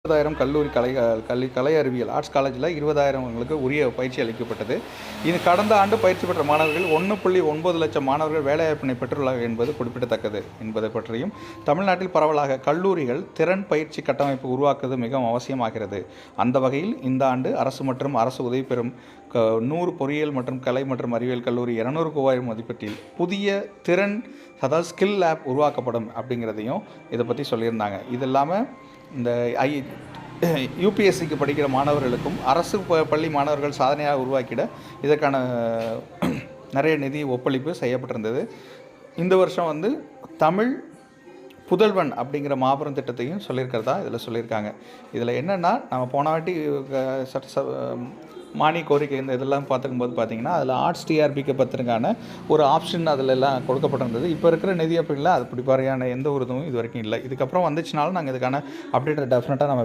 20,000 கல்லூரி கலை அறிவியல் ஆர்ட்ஸ் காலேஜில் 20,000 உரிய பயிற்சி அளிக்கப்பட்டது. இது கடந்த ஆண்டு பயிற்சி பெற்ற மாணவர்கள் 1.9 லட்சம் மாணவர்கள் வேலைவாய்ப்பினை பெற்றுள்ளார்கள் என்பது குறிப்பிடத்தக்கது என்பதை பற்றியும், தமிழ்நாட்டில் பரவலாக கல்லூரிகள் திறன் பயிற்சி கட்டமைப்பு உருவாக்குவது மிகவும் அவசியமாகிறது. அந்த வகையில் இந்த ஆண்டு அரசு மற்றும் அரசு உதவி பெறும் 100 பொறியியல் மற்றும் கலை மற்றும் அறிவியல் கல்லூரி 200 ரூபாய் மதிப்பீட்டில் புதிய திறன் அதாவது ஸ்கில் லேப் உருவாக்கப்படும் அப்படிங்கிறதையும் இதை பற்றி சொல்லியிருந்தாங்க. இது இல்லாமல் இந்த யூபிஎஸ்சிக்கு படிக்கிற மாணவர்களுக்கும் அரசு பள்ளி மாணவர்கள் சாதனையாக உருவாக்கிட இதற்கான நிறைய நிதி ஒப்பளிப்பு செய்யப்பட்டிருந்தது. இந்த வருஷம் தமிழ் புதல்வன் அப்படிங்கிற மாபெரும் திட்டத்தையும் சொல்லியிருக்கிறதா இதில் சொல்லியிருக்காங்க. இதில் என்னென்னா, நம்ம போன வாட்டி மானிய கோரிக்கை இந்த இதெல்லாம் பார்த்துக்கும்போது பார்த்திங்கன்னா, அதில் ஆர்ட்ஸ் டிஆர்பிக்கு பற்றின ஒரு ஆப்ஷன் அதில் எல்லாம் கொடுக்கப்பட்டிருந்தது. இப்போ இருக்கிற நிதி அப்படின்லாம் அது இப்படி பாரியான எந்த ஒரு இதுவும் இது வரைக்கும் இல்லை. இதுக்கப்புறம் வந்துச்சுனாலும் நாங்கள் இதுக்கான அப்டேட்டை டெஃபினட்டாக நம்ம